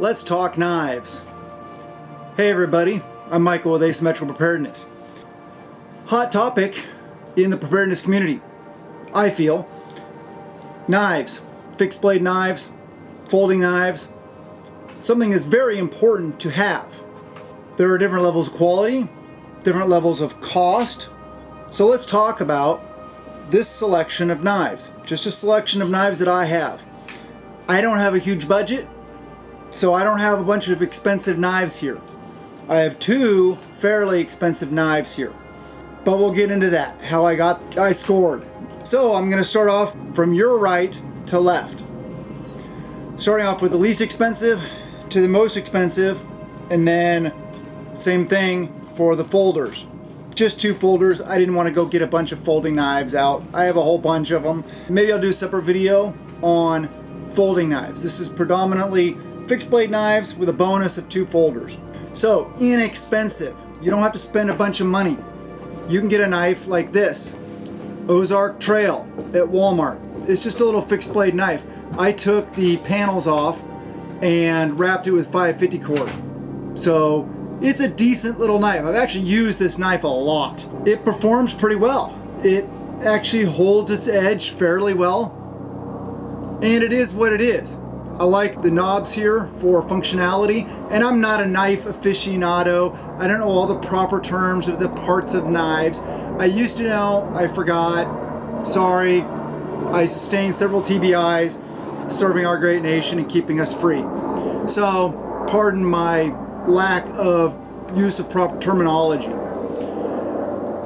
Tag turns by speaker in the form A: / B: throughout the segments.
A: Let's talk knives. Hey everybody, I'm Michael with Asymmetrical Preparedness. Hot topic in the preparedness community, I feel. Knives, fixed blade knives, folding knives, something that's very important to have. There are different levels of quality, different levels of cost. So let's talk about this selection of knives. Just a selection of knives that I have. I don't have a huge budget, so I don't have a bunch of expensive knives here. I have two fairly expensive knives here, but we'll get into that, how I scored. So I'm gonna start off from your right to left. Starting off with the least expensive to the most expensive, and then same thing for the folders. Just two folders. I didn't want to go get a bunch of folding knives out. I have a whole bunch of them. Maybe I'll do a separate video on folding knives. This is predominantly fixed blade knives with a bonus of two folders. So inexpensive. You don't have to spend a bunch of money. You can get a knife like this, Ozark Trail at Walmart. It's just a little fixed blade knife. I took the panels off and wrapped it with 550 cord. So it's a decent little knife. I've actually used this knife a lot. It performs pretty well. It actually holds its edge fairly well. And it is what it is. I like the knobs here for functionality. And I'm not a knife aficionado. I don't know all the proper terms of the parts of knives. I used to know, I forgot. Sorry. I sustained several TBIs serving our great nation and keeping us free. So, pardon my lack of use of proper terminology.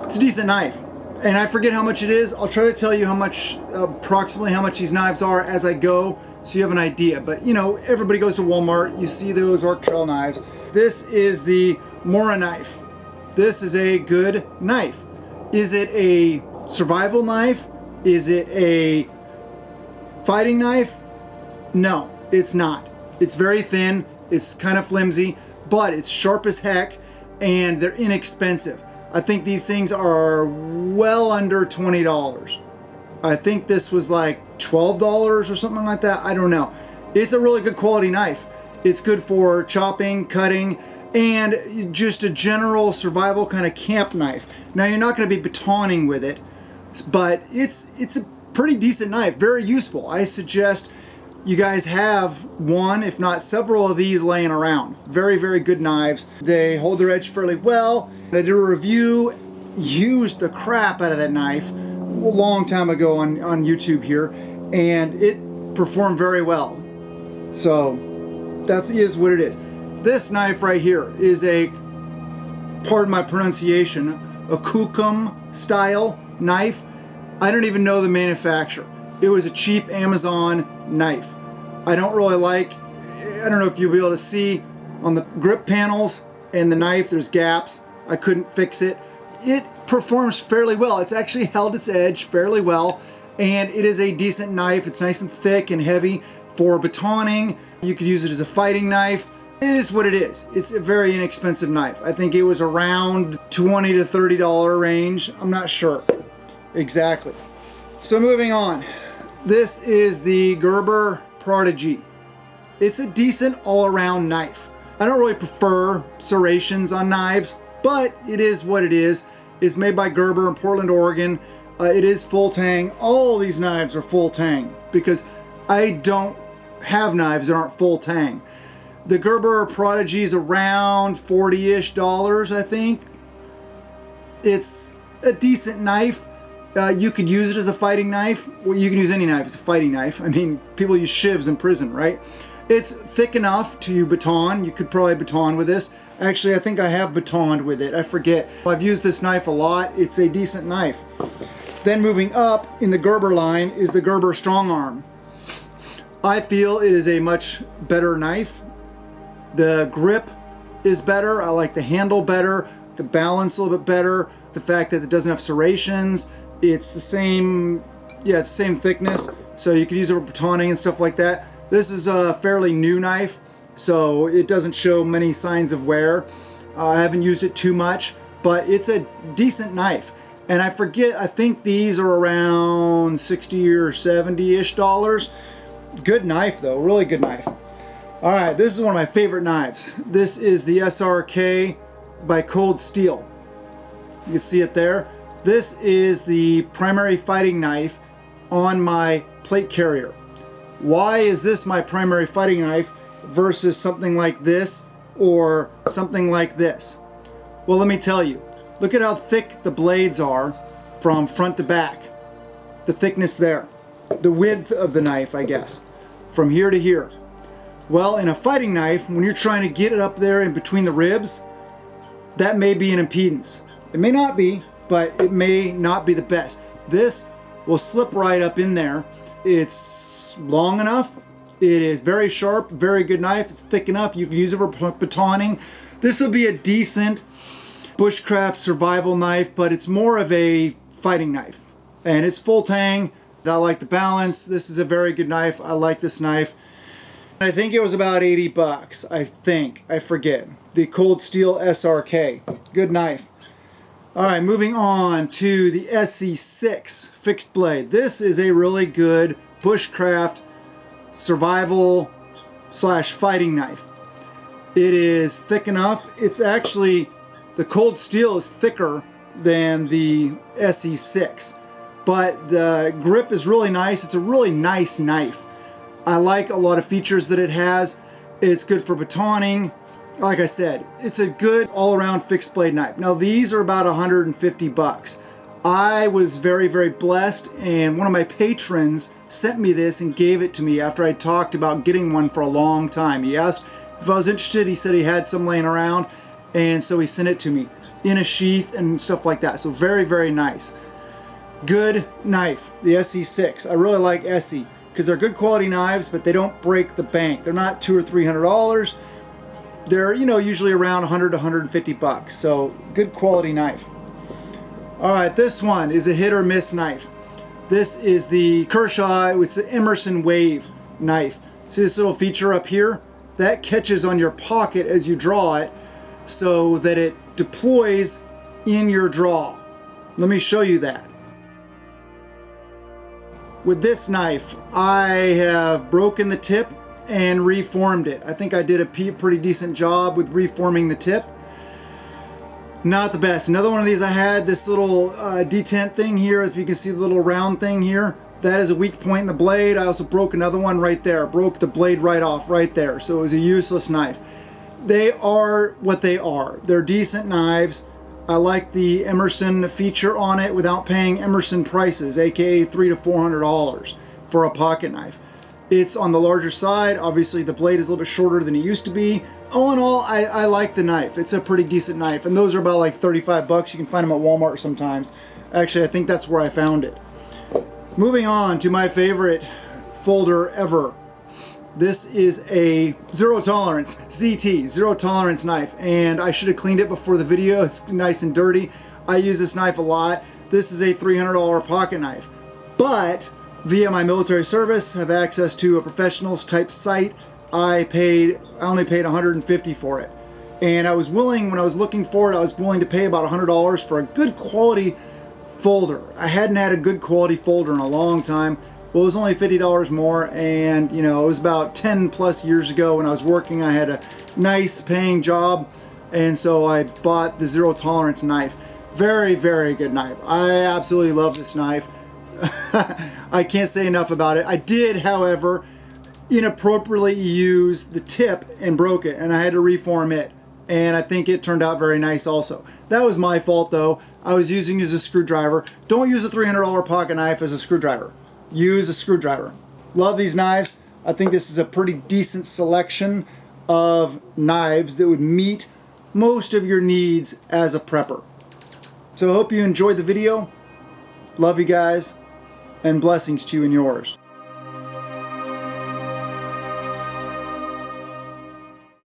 A: It's a decent knife, and I forget how much it is. I'll try to tell you how much, approximately how much these knives are as I go, so you have an idea. But you know, everybody goes to Walmart, you see those Ozark Trail knives. This is the Mora knife. This is a good knife. Is it a survival knife? Is it a fighting knife? No, it's not. It's very thin, it's kind of flimsy, but it's sharp as heck, and they're inexpensive. I think these things are well under $20. I think this was like $12 or something like that. I don't know. It's a really good quality knife. It's good for chopping, cutting, and just a general survival kind of camp knife. Now you're not going to be batoning with it, but it's a pretty decent knife, very useful. I suggest you guys have one, if not several of these laying around. Very, very good knives. They hold their edge fairly well. I did a review, used the crap out of that knife a long time ago on YouTube here, and it performed very well. So that is what it is. This knife right here is a, pardon my pronunciation, a Kukum style knife. I don't even know the manufacturer. It was a cheap Amazon knife. I don't know if you'll be able to see on the grip panels and the knife, there's gaps. I couldn't fix it. It performs fairly well. It's actually held its edge fairly well, and it is a decent knife. It's nice and thick and heavy for batoning. You could use it as a fighting knife. It is what it is. It's a very inexpensive knife. I think it was around $20 to $30 range. I'm not sure exactly. So moving on. This is the Gerber Prodigy. It's a decent all-around knife. I don't really prefer serrations on knives, but it is what it is. It's made by Gerber in Portland, Oregon. It is full tang. All these knives are full tang because I don't have knives that aren't full tang. The Gerber Prodigy is around $40-ish, I think. It's a decent knife. You could use it as a fighting knife. Well, you can use any knife as a fighting knife. I mean, people use shivs in prison, right? It's thick enough to baton. You could probably baton with this. Actually, I think I have batoned with it. I forget. I've used this knife a lot. It's a decent knife. Then moving up in the Gerber line is the Gerber Strong Arm. I feel it is a much better knife. The grip is better. I like the handle better. The balance a little bit better. The fact that it doesn't have serrations. It's the same, yeah, it's the same thickness, so you could use it for batoning and stuff like that. This is a fairly new knife, so it doesn't show many signs of wear. I haven't used it too much, but it's a decent knife. And I forget, I think these are around $60 or $70-ish. Good knife though, really good knife. All right, this is one of my favorite knives. This is the SRK by Cold Steel. You can see it there. This is the primary fighting knife on my plate carrier. Why is this my primary fighting knife versus something like this or something like this? Well, let me tell you. Look at how thick the blades are from front to back. The thickness there. The width of the knife, I guess. From here to here. Well, in a fighting knife, when you're trying to get it up there in between the ribs, that may be an impedance. It may not be, but it may not be the best. This will slip right up in there. It's long enough. It is very sharp, very good knife. It's thick enough. You can use it for batoning. This will be a decent bushcraft survival knife, but it's more of a fighting knife. And it's full tang. I like the balance. This is a very good knife. I like this knife. I think it was about 80 bucks. I think. I forget. The Cold Steel SRK. Good knife. Alright, moving on to the SC6 fixed blade. This is a really good bushcraft survival slash fighting knife. It is thick enough. It's actually, the Cold Steel is thicker than the SC6, but the grip is really nice. It's a really nice knife. I like a lot of features that it has. It's good for batoning. Like I said, it's a good all-around fixed blade knife. Now these are about 150 bucks. I was very, very blessed, and one of my patrons sent me this and gave it to me after I talked about getting one for a long time. He asked if I was interested. He said he had some laying around, and so he sent it to me in a sheath and stuff like that. So very, very nice. Good knife, the SC6. I really like SC because they're good quality knives, but they don't break the bank. They're not $200 or $300. They're, you know, usually around 100 to 150 bucks. So good quality knife. All right, this one is a hit or miss knife. This is the Kershaw. It's the Emerson Wave knife. See this little feature up here? That catches on your pocket as you draw it so that it deploys in your draw. Let me show you that. With this knife, I have broken the tip and reformed it. I think I did a pretty decent job with reforming the tip. Not the best. Another one of these I had, this little detent thing here, if you can see the little round thing here, that is a weak point in the blade. I also broke another one right there. Broke the blade right off right there. So it was a useless knife. They are what they are. They're decent knives. I like the Emerson feature on it without paying Emerson prices, aka $300 to $400 for a pocket knife. It's on the larger side. Obviously the blade is a little bit shorter than it used to be. All in all, I like the knife. It's a pretty decent knife, and those are about like 35 bucks. You can find them at Walmart sometimes. Actually, I think that's where I found it. Moving on to my favorite folder ever. This is a zero tolerance, ZT, zero tolerance knife, and I should have cleaned it before the video. It's nice and dirty. I use this knife a lot. This is a $300 pocket knife, but via my military service, have access to a professionals type site. I only paid $150 for it. And I was willing, when I was looking for it, I was willing to pay about $100 for a good quality folder. I hadn't had a good quality folder in a long time. Well, it was only $50 more, and you know, it was about 10 plus years ago when I was working. I had a nice paying job, and so I bought the zero tolerance knife. Very, very good knife. I absolutely love this knife. I can't say enough about it. I did, however, inappropriately use the tip and broke it, and I had to reform it, and I think it turned out very nice also. That was my fault though. I was using it as a screwdriver. Don't use a $300 pocket knife as a screwdriver. Use a screwdriver. Love these knives. I think this is a pretty decent selection of knives that would meet most of your needs as a prepper. So I hope you enjoyed the video. Love you guys, and blessings to you and yours.